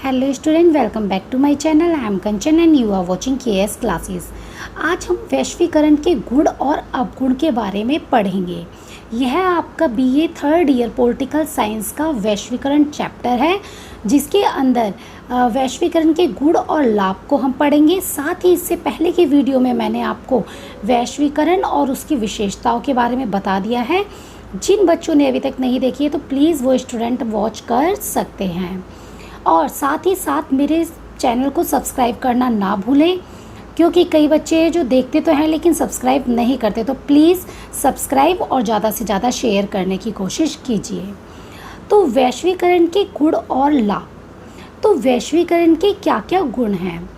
Hello student, welcome back to my channel. I am Kanchan and you are watching KS classes. आज हम वैश्वीकरण के गुण और अवगुण के बारे में पढ़ेंगे। यह आपका BA third year political science का वैश्वीकरण चैप्टर है, जिसके अंदर वैश्वीकरण के गुण और लाभ को हम पढ़ेंगे। साथ ही इससे पहले की वीडियो में मैंने आपको वैश्वीकरण और उसकी विशेषताओं के बारे में बता दिया है। जिन बच्चों ने अभी तक नहीं देखी है तो प्लीज़ वो स्टूडेंट वॉच कर सकते हैं। और साथ ही साथ मेरे चैनल को सब्सक्राइब करना ना भूलें, क्योंकि कई बच्चे जो देखते तो हैं लेकिन सब्सक्राइब नहीं करते। तो प्लीज़ सब्सक्राइब और ज़्यादा से ज़्यादा शेयर करने की कोशिश कीजिए। तो वैश्वीकरण के गुण और लाभ। तो वैश्वीकरण के क्या क्या गुण हैं?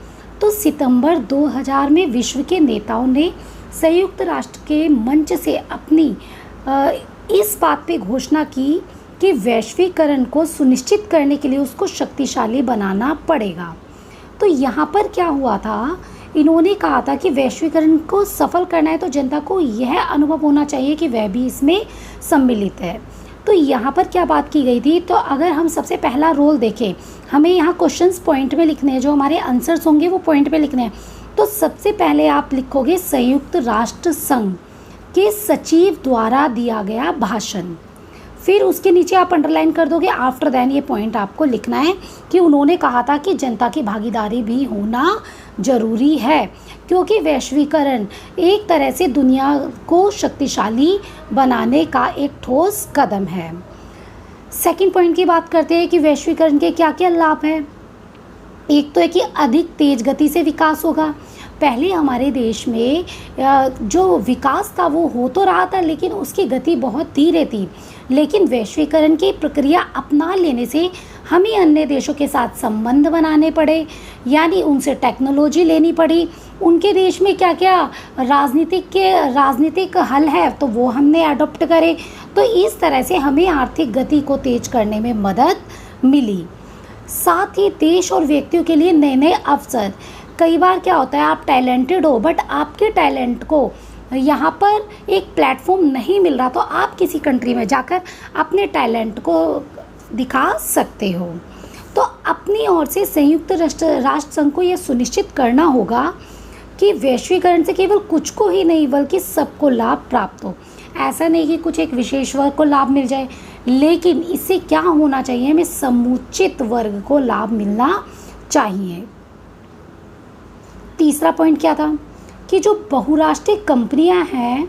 तो सितंबर 2000 में विश्व के नेताओं ने संयुक्त राष्ट्र के मंच से अपनी इस बात पे घोषणा की कि वैश्वीकरण को सुनिश्चित करने के लिए उसको शक्तिशाली बनाना पड़ेगा। तो यहाँ पर क्या हुआ था, इन्होंने कहा था कि वैश्वीकरण को सफल करना है तो जनता को यह अनुभव होना चाहिए कि वह भी इसमें सम्मिलित है। तो यहाँ पर क्या बात की गई थी? तो अगर हम सबसे पहला रोल देखें, हमें यहाँ क्वेश्चंस पॉइंट में लिखने हैं, जो हमारे आंसर्स होंगे वो पॉइंट में लिखने हैं। तो सबसे पहले आप लिखोगे संयुक्त राष्ट्र संघ के सचिव द्वारा दिया गया भाषण। फिर उसके नीचे आप अंडरलाइन कर दोगे आफ्टर दैन ये पॉइंट आपको लिखना है कि उन्होंने कहा था कि जनता की भागीदारी भी होना ज़रूरी है, क्योंकि वैश्वीकरण एक तरह से दुनिया को शक्तिशाली बनाने का एक ठोस कदम है। सेकंड पॉइंट की बात करते हैं कि वैश्वीकरण के क्या क्या लाभ हैं। एक तो है कि अधिक तेज गति से विकास होगा। पहले हमारे देश में जो विकास था वो हो तो रहा था, लेकिन उसकी गति बहुत धीरे थी। लेकिन वैश्वीकरण की प्रक्रिया अपना लेने से हमें अन्य देशों के साथ संबंध बनाने पड़े, यानी उनसे टेक्नोलॉजी लेनी पड़ी। उनके देश में क्या क्या राजनीतिक हल है तो वो हमने अडॉप्ट करे। तो इस तरह से हमें आर्थिक गति को तेज करने में मदद मिली। साथ ही देश और व्यक्तियों के लिए नए नए अवसर। कई बार क्या होता है, आप टैलेंटेड हो बट आपके टैलेंट को यहाँ पर एक प्लेटफॉर्म नहीं मिल रहा, तो आप किसी कंट्री में जाकर अपने टैलेंट को दिखा सकते हो। तो अपनी ओर से संयुक्त राष्ट्र संघ को यह सुनिश्चित करना होगा कि वैश्वीकरण से केवल कुछ को ही नहीं बल्कि सबको लाभ प्राप्त हो। ऐसा नहीं कि कुछ एक विशेष वर्ग को लाभ मिल जाए, लेकिन इससे क्या होना चाहिए, हमें समुचित वर्ग को लाभ मिलना चाहिए। तीसरा पॉइंट क्या था कि जो बहुराष्ट्रीय कंपनियां हैं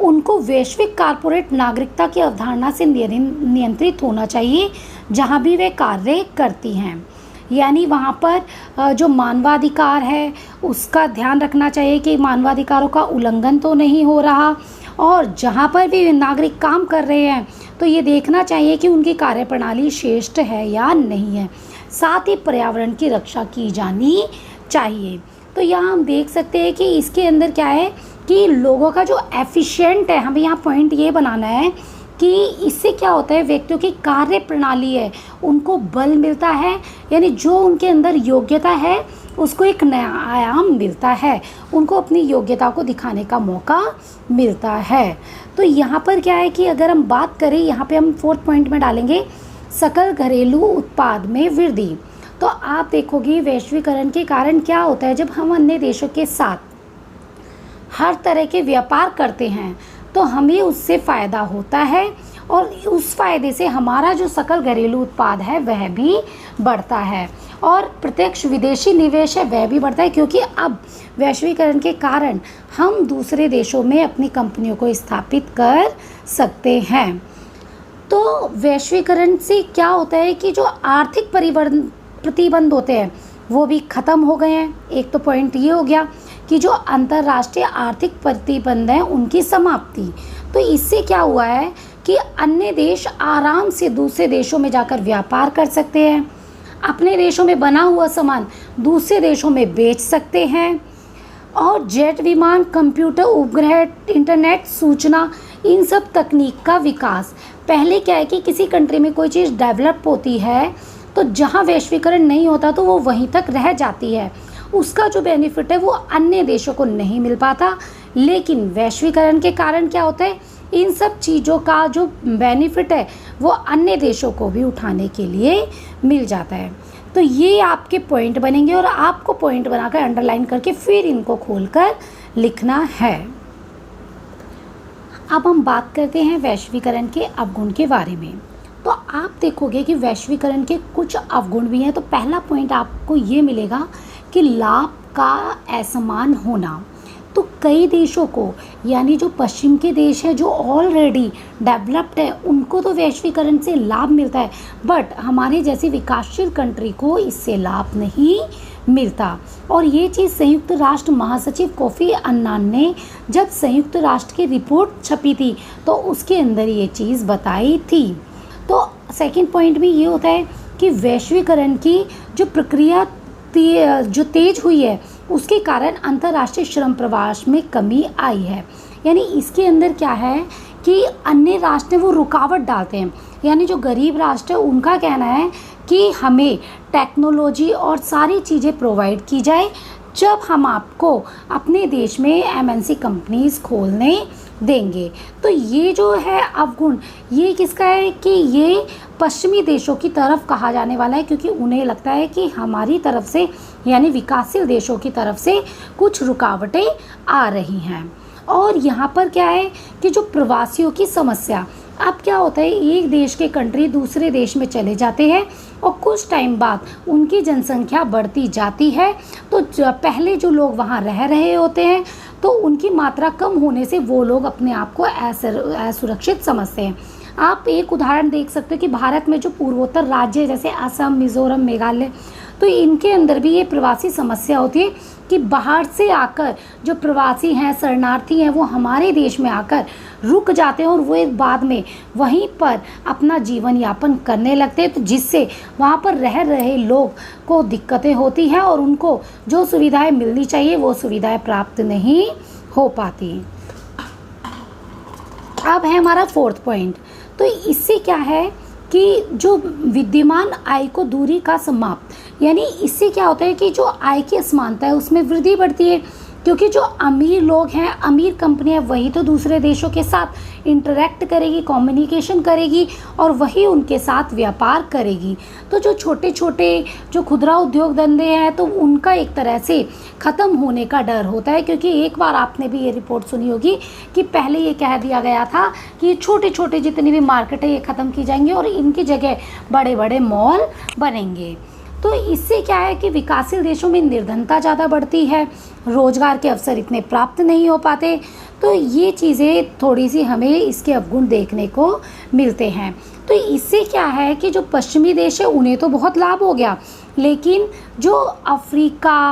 उनको वैश्विक कारपोरेट नागरिकता की अवधारणा से नियंत्रित होना चाहिए जहां भी वे कार्य करती हैं। यानी वहां पर जो मानवाधिकार है उसका ध्यान रखना चाहिए कि मानवाधिकारों का उल्लंघन तो नहीं हो रहा, और जहां पर भी नागरिक काम कर रहे हैं तो ये देखना चाहिए कि उनकी कार्यप्रणाली श्रेष्ठ है या नहीं है। साथ ही पर्यावरण की रक्षा की जानी चाहिए। तो यहाँ हम देख सकते हैं कि इसके अंदर क्या है कि लोगों का जो एफिशिएंट है, हमें यहाँ पॉइंट ये बनाना है कि इससे क्या होता है, व्यक्तियों की कार्य प्रणाली है उनको बल मिलता है, यानी जो उनके अंदर योग्यता है उसको एक नया आयाम मिलता है, उनको अपनी योग्यता को दिखाने का मौका मिलता है। तो यहाँ पर क्या है कि अगर हम बात करें, यहाँ पे हम फोर्थ पॉइंट में डालेंगे सकल घरेलू उत्पाद में वृद्धि। तो आप देखोगे वैश्वीकरण के कारण क्या होता है, जब हम अन्य देशों के साथ हर तरह के व्यापार करते हैं तो हमें उससे फ़ायदा होता है, और उस फ़ायदे से हमारा जो सकल घरेलू उत्पाद है वह भी बढ़ता है, और प्रत्यक्ष विदेशी निवेश है वह भी बढ़ता है, क्योंकि अब वैश्वीकरण के कारण हम दूसरे देशों में अपनी कंपनियों को स्थापित कर सकते हैं। तो वैश्वीकरण से क्या होता है कि जो आर्थिक प्रतिबंध होते हैं वो भी ख़त्म हो गए हैं। एक तो पॉइंट ये हो गया कि जो अंतर्राष्ट्रीय आर्थिक प्रतिबंध हैं उनकी समाप्ति। तो इससे क्या हुआ है कि अन्य देश आराम से दूसरे देशों में जाकर व्यापार कर सकते हैं, अपने देशों में बना हुआ सामान दूसरे देशों में बेच सकते हैं, और जेट विमान, कंप्यूटर, उपग्रह, इंटरनेट, सूचना, इन सब तकनीक का विकास। पहले क्या है कि किसी कंट्री में कोई चीज़ डेवलप होती है तो जहाँ वैश्वीकरण नहीं होता तो वो वहीं तक रह जाती है, उसका जो बेनिफिट है वो अन्य देशों को नहीं मिल पाता। लेकिन वैश्वीकरण के कारण क्या होता है, इन सब चीज़ों का जो बेनिफिट है वो अन्य देशों को भी उठाने के लिए मिल जाता है। तो ये आपके पॉइंट बनेंगे और आपको पॉइंट बनाकर अंडरलाइन करके फिर इनको खोलकर लिखना है। अब हम बात करते हैं वैश्वीकरण के अवगुण के बारे में। तो आप देखोगे कि वैश्वीकरण के कुछ अवगुण भी हैं। तो पहला पॉइंट आपको ये मिलेगा कि लाभ का असमान होना। तो कई देशों को, यानी जो पश्चिम के देश हैं जो ऑलरेडी डेवलप्ड है, उनको तो वैश्वीकरण से लाभ मिलता है, बट हमारे जैसी विकासशील कंट्री को इससे लाभ नहीं मिलता। और ये चीज़ संयुक्त राष्ट्र महासचिव कोफी अन्नान ने जब संयुक्त राष्ट्र की रिपोर्ट छपी थी तो उसके अंदर ये चीज़ बताई थी। तो सेकंड पॉइंट भी ये होता है कि वैश्वीकरण की जो प्रक्रिया जो तेज हुई है उसके कारण अंतर्राष्ट्रीय श्रम प्रवास में कमी आई है। यानी इसके अंदर क्या है कि अन्य राष्ट्र वो रुकावट डालते हैं, यानी जो गरीब राष्ट्र है उनका कहना है कि हमें टेक्नोलॉजी और सारी चीज़ें प्रोवाइड की जाए जब हम आपको अपने देश में एमएनसी कंपनीज खोलने देंगे। तो ये जो है अवगुण, ये किसका है कि ये पश्चिमी देशों की तरफ कहा जाने वाला है, क्योंकि उन्हें लगता है कि हमारी तरफ से, यानी विकासशील देशों की तरफ से कुछ रुकावटें आ रही हैं। और यहाँ पर क्या है कि जो प्रवासियों की समस्या, अब क्या होता है, एक देश के कंट्री दूसरे देश में चले जाते हैं और कुछ टाइम बाद उनकी जनसंख्या बढ़ती जाती है, तो पहले जो लोग वहाँ रह रहे होते हैं तो उनकी मात्रा कम होने से वो लोग अपने आप को असुरक्षित समझते हैं। आप एक उदाहरण देख सकते हो कि भारत में जो पूर्वोत्तर राज्य जैसे असम, मिज़ोरम, मेघालय, तो इनके अंदर भी ये प्रवासी समस्या होती है कि बाहर से आकर जो प्रवासी हैं, शरणार्थी हैं, वो हमारे देश में आकर रुक जाते हैं और वो एक बाद में वहीं पर अपना जीवन यापन करने लगते हैं, तो जिससे वहाँ पर रह रहे लोग को दिक्कतें होती हैं और उनको जो सुविधाएं मिलनी चाहिए वो सुविधाएं प्राप्त नहीं हो पाती। अब है हमारा फोर्थ पॉइंट। तो इससे क्या है कि जो विद्यमान आय को दूरी का समाप्त, यानी इससे क्या होता है कि जो आय की असमानता है उसमें वृद्धि बढ़ती है, क्योंकि जो अमीर लोग हैं, अमीर कंपनियां, वही तो दूसरे देशों के साथ इंटरेक्ट करेगी, कम्युनिकेशन करेगी और वही उनके साथ व्यापार करेगी। तो जो छोटे छोटे जो खुदरा उद्योग धंधे हैं तो उनका एक तरह से ख़त्म होने का डर होता है, क्योंकि एक बार आपने भी ये रिपोर्ट सुनी होगी कि पहले ये कह दिया गया था कि छोटे छोटे जितनी भी मार्केट है ये ख़त्म की जाएंगी और इनकी जगह बड़े बड़े मॉल बनेंगे। तो इससे क्या है कि विकासशील देशों में निर्धनता ज़्यादा बढ़ती है, रोजगार के अवसर इतने प्राप्त नहीं हो पाते। तो ये चीज़ें थोड़ी सी हमें इसके अवगुण देखने को मिलते हैं। तो इससे क्या है कि जो पश्चिमी देश है उन्हें तो बहुत लाभ हो गया, लेकिन जो अफ्रीका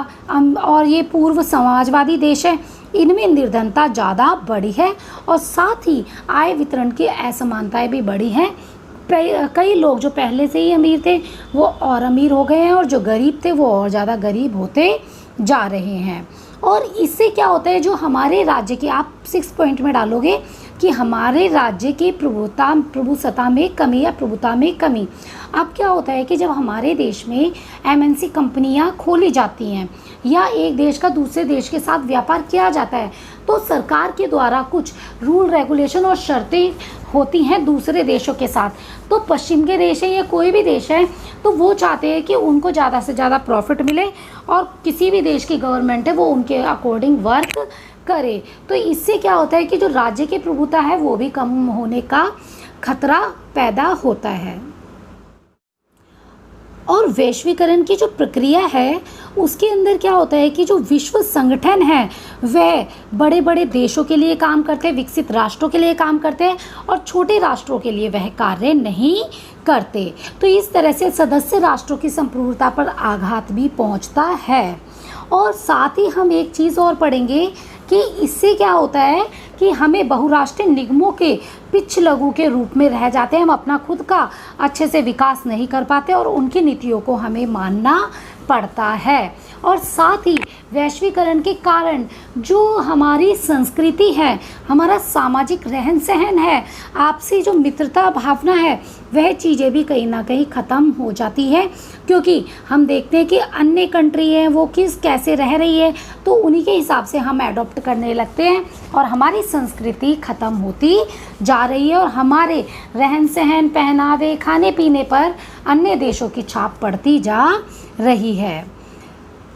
और ये पूर्व समाजवादी देश है इनमें निर्धनता ज़्यादा बढ़ी है और साथ ही आय वितरण की असमानताएं भी बढ़ी हैं। कई लोग जो पहले से ही अमीर थे वो और अमीर हो गए हैं और जो गरीब थे वो और ज़्यादा गरीब होते जा रहे हैं। और इससे क्या होता है, जो हमारे राज्य की, आप 6 पॉइंट में डालोगे कि हमारे राज्य की प्रभुसत्ता में कमी या प्रभुता में कमी। अब क्या होता है कि जब हमारे देश में एमएनसी कंपनियां खोली जाती हैं या एक देश का दूसरे देश के साथ व्यापार किया जाता है तो सरकार के द्वारा कुछ रूल रेगुलेशन और शर्तें होती हैं दूसरे देशों के साथ। तो पश्चिम के देश है या कोई भी देश है तो वो चाहते हैं कि उनको ज़्यादा से ज़्यादा प्रॉफिट मिले और किसी भी देश की गवर्नमेंट है वो उनके अकॉर्डिंग वर्क करे। तो इससे क्या होता है कि जो राज्य की प्रभुता है वो भी कम होने का खतरा पैदा होता है। और वैश्वीकरण की जो प्रक्रिया है उसके अंदर क्या होता है कि जो विश्व संगठन है वह बड़े बड़े देशों के लिए काम करते हैं, विकसित राष्ट्रों के लिए काम करते हैं और छोटे राष्ट्रों के लिए वह कार्य नहीं करते। तो इस तरह से सदस्य राष्ट्रों की संप्रभुता पर आघात भी पहुंचता है। और साथ ही हम एक चीज़ और पढ़ेंगे कि इससे क्या होता है कि हमें बहुराष्ट्रीय निगमों के पिछ लघु के रूप में रह जाते हैं, हम अपना खुद का अच्छे से विकास नहीं कर पाते और उनकी नीतियों को हमें मानना पड़ता है। और साथ ही वैश्वीकरण के कारण जो हमारी संस्कृति है, हमारा सामाजिक रहन सहन है, आपसी जो मित्रता भावना है, वह चीज़ें भी कहीं ना कहीं ख़त्म हो जाती है। क्योंकि हम देखते हैं कि अन्य कंट्री है वो कैसे रह रही है, तो उन्हीं के हिसाब से हम अडॉप्ट करने लगते हैं और हमारी संस्कृति ख़त्म होती जा रही है और हमारे रहन सहन, पहनावे, खाने पीने पर अन्य देशों की छाप पड़ती जा रही है।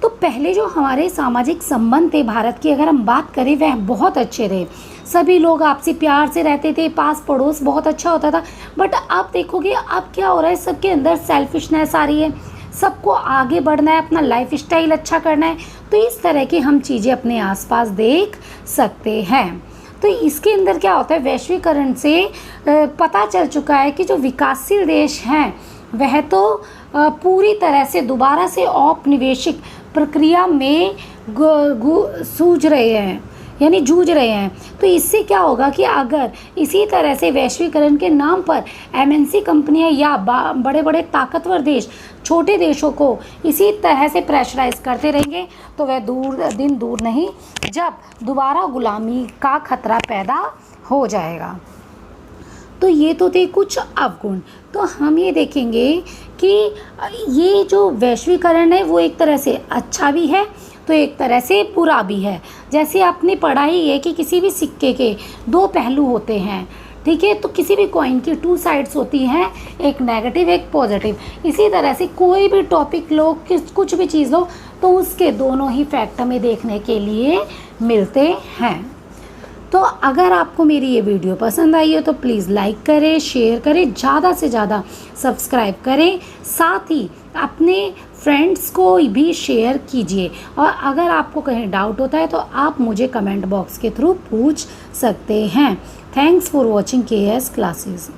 तो पहले जो हमारे सामाजिक संबंध थे भारत की, अगर हम बात करें, वह बहुत अच्छे रहे। सभी लोग आपसी प्यार से रहते थे, पास पड़ोस बहुत अच्छा होता था। बट अब देखोगे अब क्या हो रहा है, सबके अंदर सेल्फिशनेस आ रही है, सबको आगे बढ़ना है, अपना लाइफ स्टाइल अच्छा करना है। तो इस तरह की हम चीज़ें अपने आसपास देख सकते हैं। तो इसके अंदर क्या होता है, वैश्वीकरण से पता चल चुका है कि जो विकासशील देश हैं वह तो पूरी तरह से दोबारा से औपनिवेशिक प्रक्रिया में जूझ रहे हैं। तो इससे क्या होगा कि अगर इसी तरह से वैश्वीकरण के नाम पर एमएनसी कंपनियां या बड़े बड़े ताकतवर देश छोटे देशों को इसी तरह से प्रेशराइज करते रहेंगे, तो वह दिन दूर नहीं जब दोबारा गुलामी का खतरा पैदा हो जाएगा। तो ये तो थे कुछ अवगुण। तो हम ये देखेंगे कि ये जो वैश्वीकरण है वो एक तरह से अच्छा भी है तो एक तरह से बुरा भी है। जैसे आपने पढ़ा ही है कि किसी भी सिक्के के दो पहलू होते हैं, ठीक है। तो किसी भी कॉइन की टू साइड्स होती हैं, एक नेगेटिव एक पॉजिटिव। इसी तरह से कोई भी टॉपिक लो, कुछ भी चीज़ लो, तो उसके दोनों ही फैक्ट हमें देखने के लिए मिलते हैं। तो अगर आपको मेरी ये वीडियो पसंद आई हो तो प्लीज़ लाइक करें, शेयर करें, ज़्यादा से ज़्यादा सब्सक्राइब करें, साथ ही अपने फ्रेंड्स को भी शेयर कीजिए। और अगर आपको कहीं डाउट होता है तो आप मुझे कमेंट बॉक्स के थ्रू पूछ सकते हैं। Thanks for watching KS classes.